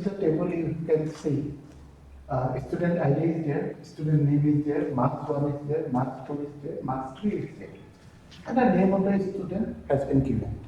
The table you can see student ID is there, student name is there, marks 1 is there, marks 2 is there, marks 3 is there, and the name of the student has been given.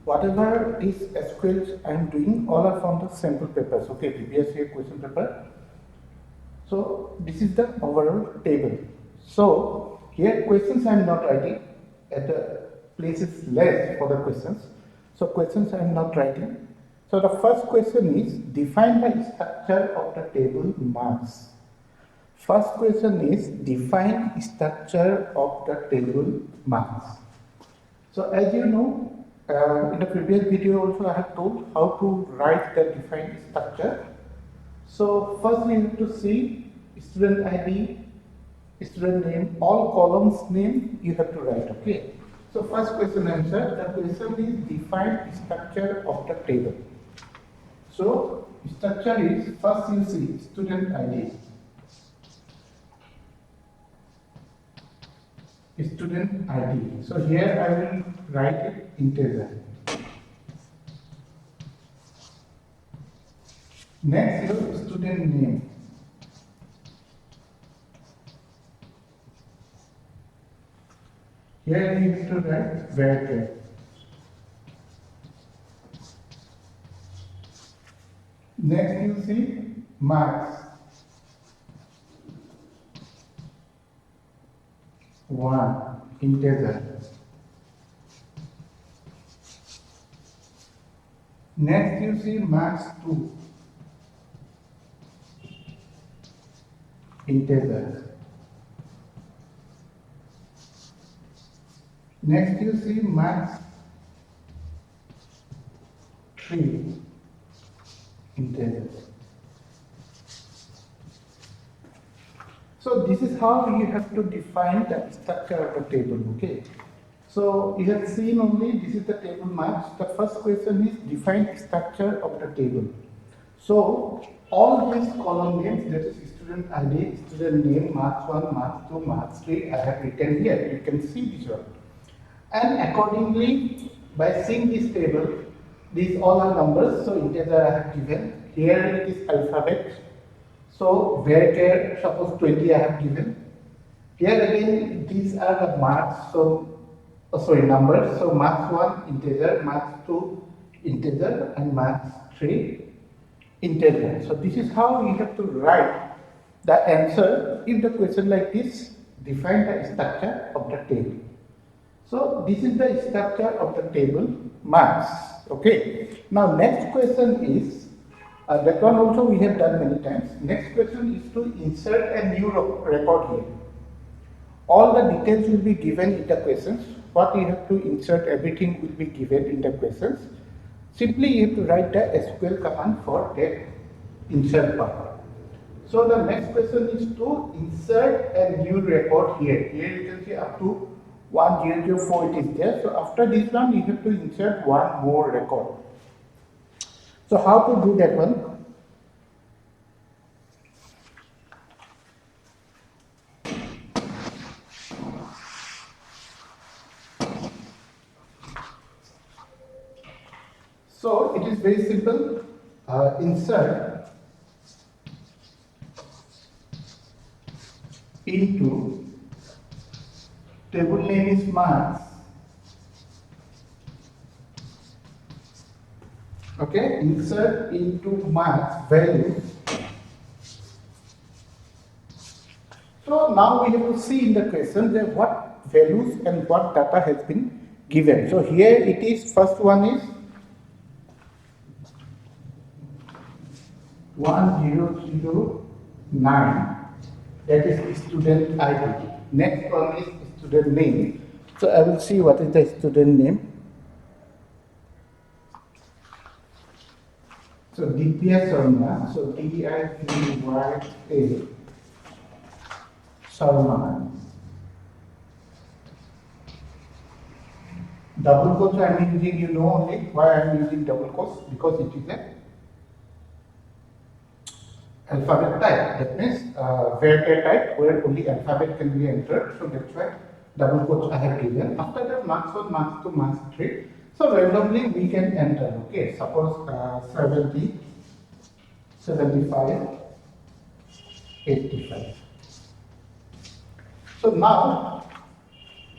Whatever these SQLs I am doing, all are from the sample papers, okay, previous year question paper. So this is the overall table. So here questions I am not writing, at the places less for the questions. So questions I am not writing. So the first question is define the structure of the table marks. First question is define structure of the table marks. So as you know, in the previous video also I have told how to write the defined structure. So first we have to see student ID, student name, all columns name you have to write, okay. So first question answer, the question is define structure of the table. So structure is, first you see student ID. Student ID. So here I will write it integer. Next your student name. Here you have to write variable. Next you see marks. 1 integer. Next you see marks 2 integer. Next you see marks 3 integer. So this is how you have to define the structure of the table, okay. So you have seen only this is the table marks. The first question is define structure of the table. So all these column names, that is student ID, student name, marks 1, marks 2, marks 3, I have written here. You can see this one. And accordingly, by seeing this table, these all are numbers, so integer I have given. Here it is alphabet. So varchar, suppose 20 I have given. Here again, these are the marks. So numbers. So marks 1 integer, marks 2 integer, and marks 3 integer. So this is how you have to write the answer if the question like this, define the structure of the table. So this is the structure of the table marks. Okay. Now next question is, that one also we have done many times. Next question is to insert a new record here. All the details will be given in the questions. What you have to insert, everything will be given in the questions. Simply you have to write the SQL command for that insert part. So the next question is to insert a new record here. Here you can see up to 1004 it is there. So after this one you have to insert one more record. So how to do that one? So it is very simple. Insert into table name is marks. Okay, insert into marks values. So now we have to see in the question that what values and what data has been given. So here it is, first one is 1009, that is student ID. Next one is student name. So I will see what is the student name. So Dipya Sharma, so Dipya Sharma. Double quotes I am using, you know only why I am using double quotes, because it is a alphabet type. That means varchar type where only alphabet can be entered. So that's why double quotes I have given. After that, marks 1, marks 2, marks 3. So randomly we can enter. Okay, suppose 70. 75, 85. So now,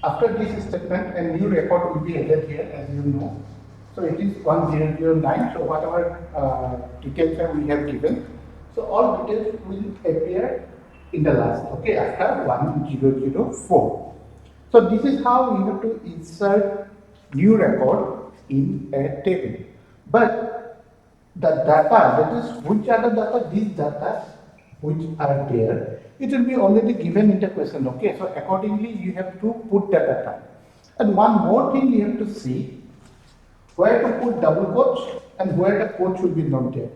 after this statement, a new record will be added here, as you know. So it is 1009. So whatever details we have given, so all details will appear in the last, okay, after 1004. So this is how we have to insert new record in a table. But the data, that is which are the data, these data which are there, it will be already given in the question, okay. So accordingly you have to put the data. And one more thing you have to see, where to put double quotes and where the quotes will be not there.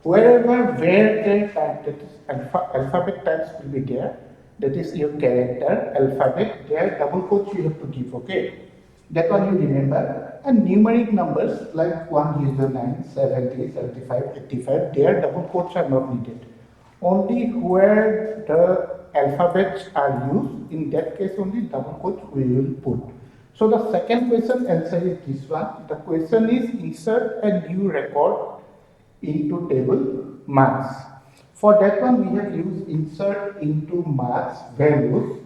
Wherever where there type, that is alphabet types will be there, that is your character, alphabet, there double quotes you have to give, okay. That one you remember. And numeric numbers like 109, 70, 75, 85, there double quotes are not needed. Only where the alphabets are used, in that case only double quotes we will put. So the second question answer is this one. The question is insert a new record into table marks. For that one we have used insert into marks values.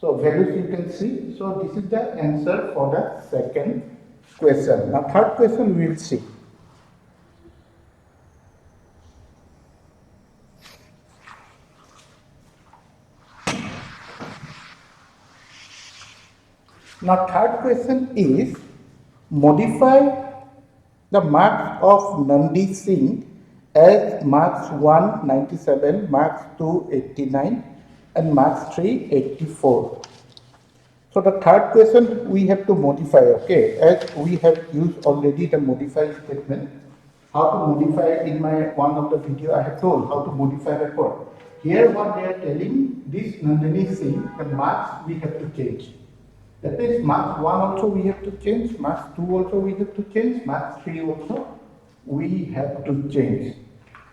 So values you can see. So this is the answer for the second question. Now third question we will see. Now third question is modify the marks of Nandi Singh as marks 1 97, marks 2 89 and marks 3 84. So the third question we have to modify, okay, as we have used already the modify statement. How to modify, in my one of the video I have told how to modify record. Here what they are telling, this Nandini Singh, the marks we have to change. That means marks 1 also we have to change, marks 2 also we have to change, marks 3 also we have to change.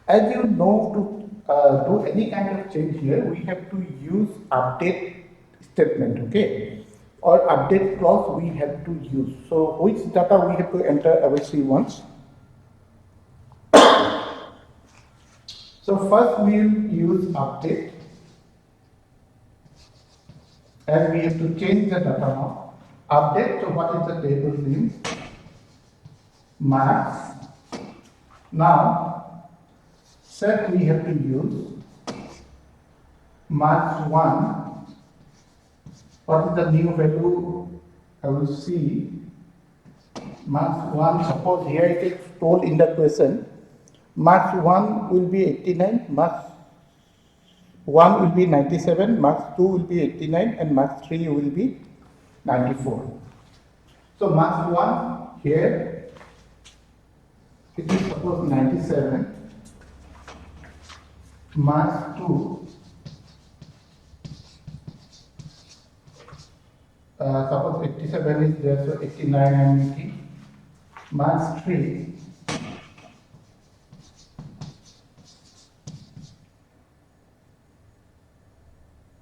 As you know, to do any kind of change here, we have to use update statement, okay, or update clause we have to use. So which data we have to enter, I will see once. So first we will use update, and we have to change the data now. Update, so what is the table name? Marks. Now, set we have to use marks 1. What is the new value? I will see. Marks 1, suppose here it is told in the question. Marks 1 will be 89, marks 1 will be 97, marks 2 will be 89 and marks 3 will be 94. So marks 1 here, it is suppose 97, marks 2, suppose 87 is there, so 89 and 80, marks 3,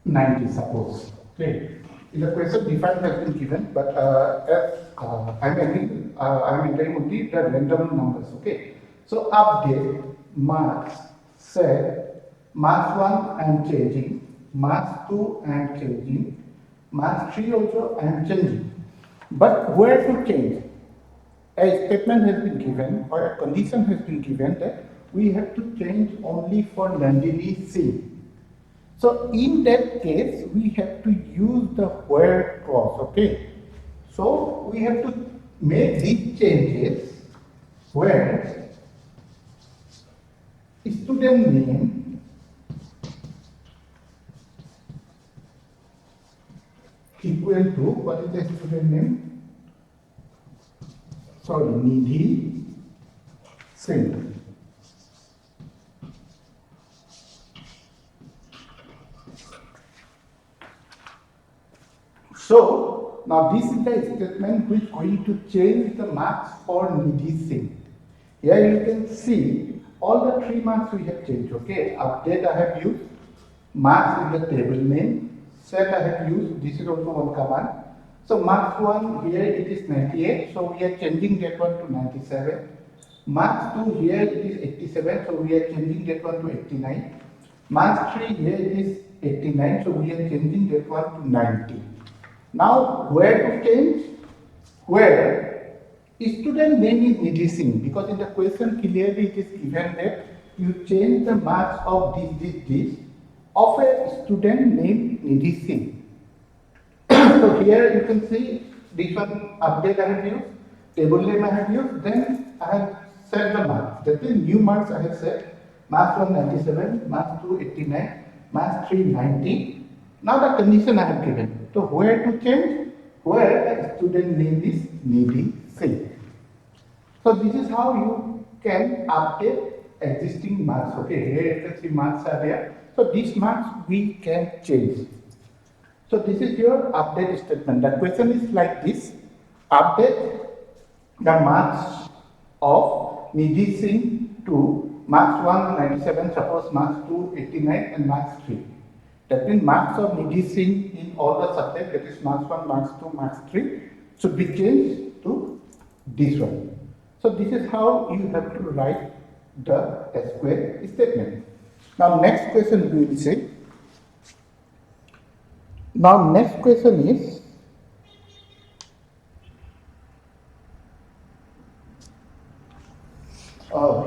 90 suppose. Okay. In the question defined has been given, but as I'm entering only the random numbers. Okay. So update marks set marks 1 I am changing, marks 2 I am changing, marks 3 also I am changing. But where to change? A statement has been given or a condition has been given that we have to change only for Nandini Singh. So in that case, we have to use the where clause, okay? So we have to make these changes where student name equal to, what is the student name? Sorry, Nidhi Singh. So now this is the statement which is going to change the marks for Nidhi Singh. Here you can see all the 3 marks we have changed. Okay, update I have used, marks in the table name, set I have used, this is also one command. So marks 1 here it is 98, so we are changing that one to 97. Marks 2 here it is 87, so we are changing that one to 89. Marks 3 here it is 89, so we are changing that one to 90. Now where to change? Where student name is Nidhi Singh, because in the question clearly it is given that you change the marks of this of a student named Nidhi Singh. So here you can see this one update I have used, table name I have used, then I have set the marks. That is new marks I have set. Marks 1 97, marks 2 89, marks 3 90. Now the condition I have given. So where to change? Where the student name is Nidhi Singh. So this is how you can update existing marks. Okay, here you can see marks are there. So these marks we can change. So this is your update statement. The question is like this: update the marks of Nidhi Singh to marks 1 97, suppose marks 2 89 and marks 3. That means marks of Nidhi Singh in all the subjects, that is marks 1, marks 2, marks 3, should be changed to this one. So this is how you have to write the SQL statement. Now next question we will see. Now next question is,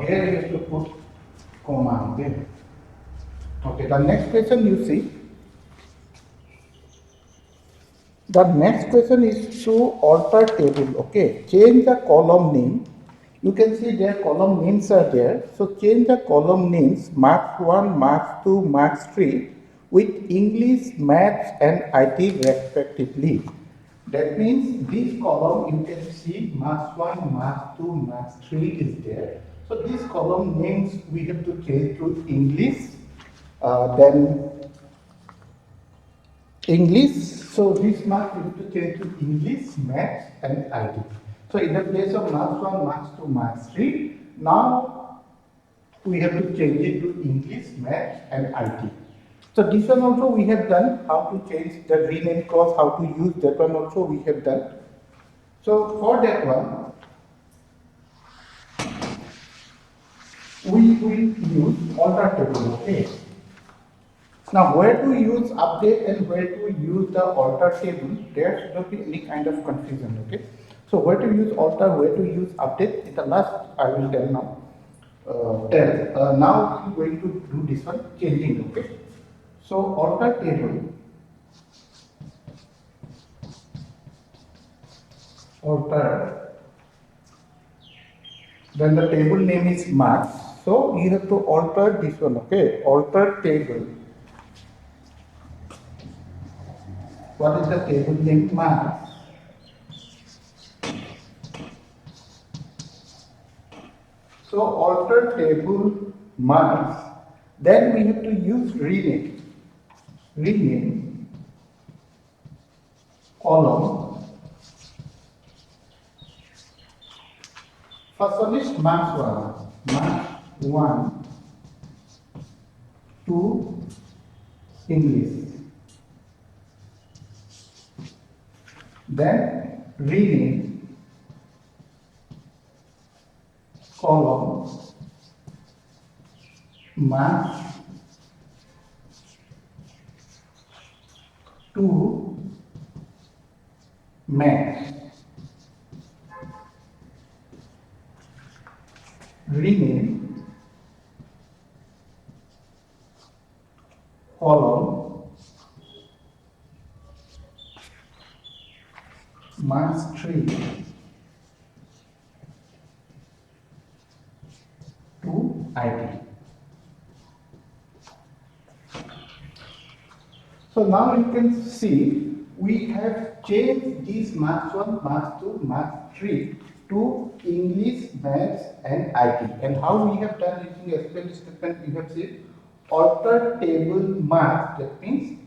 here you have to put comma. Okay, the next question you see. The next question is to alter table. Okay, change the column name. You can see their column names are there. So change the column names marks 1, marks 2, marks 3 with English, Maths and IT respectively. That means this column you can see marks 1, marks 2, marks 3 is there. So these column names we have to change to English, then English. So this mark we have to change to English, Maths and IT. So in the place of marks 1, marks 2, marks 3, now we have to change it to English, Maths and IT. So this one also we have done, how to change the rename clause, how to use that one also we have done. So for that one, we will use alter table, okay. Now where to use update and where to use the alter table, there should not be any kind of confusion, okay. So where to use alter, where to use update, in the last I will tell now. Now we are going to do this one, changing, okay. So alter table, alter, then the table name is marks. So you have to alter this one, okay. Alter table. What is the table name? Marks. So alter table marks. Then we have to use rename. Rename column. First one is marks 1. Marks 1 to English. Then rename column marks to Maths. Rename column marks 3 to IT. So now you can see we have changed these marks 1, marks 2, marks 3 to English, Maths and IT. And how we have done it in SQL statement, we have said alter table marks. That means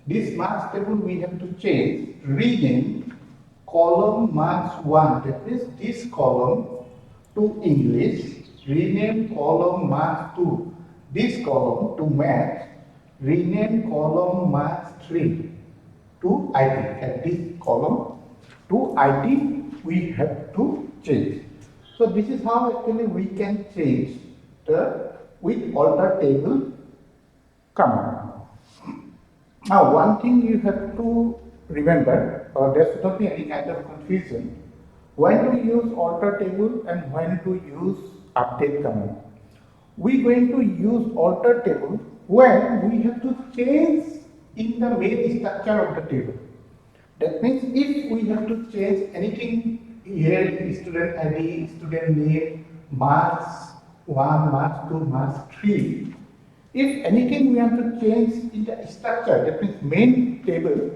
this marks table we have to change, rename column marks 1. That means this column to English, rename column marks 2. This column to Maths, rename column marks 3 to IT. And this column to IT we have to change. So this is how actually we can change the with alter table command. Now one thing you have to remember, or there should not be any kind of confusion, when to use alter table and when to use update command. We're going to use alter table when we have to change in the main structure of the table. That means if we have to change anything here, student ID, student name, marks 1, marks 2, marks 3, if anything we have to change in the structure, that means main table,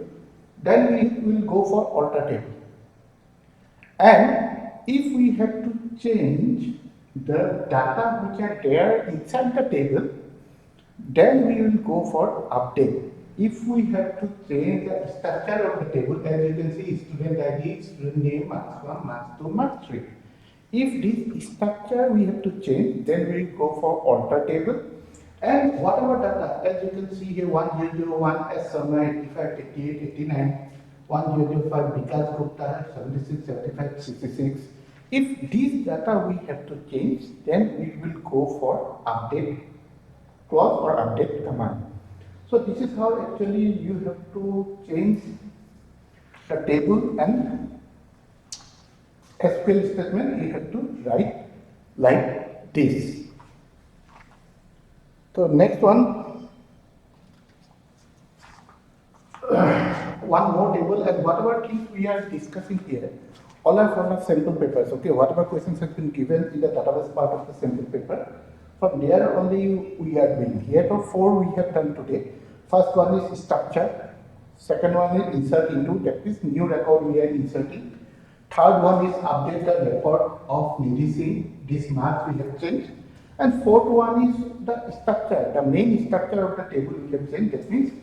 then we will go for alter table. And if we have to change the data which are there inside the table, then we will go for update. If we have to change the structure of the table, as you can see, student ID, student name, marks 1, marks 2, marks 3. If this structure we have to change, then we will go for alter table. And whatever data, as you can see here, 1001 as Sarma 85, 88, 89, 1005 Vikas Gupta 76, 75, 66. If these data we have to change, then we will go for update clause or update command. So this is how actually you have to change the table, and SQL statement you have to write like this. So next one, one more table, and whatever things we are discussing here, all are from the sample papers. Okay, whatever questions have been given in the database part of the sample paper, from there only we are doing. Here are 4 we have done today. First one is structure. Second one is insert into, that is new record we are inserting. Third one is update the record of noticing this marks we have changed. And fourth one is the structure, the main structure of the table we have changed. That means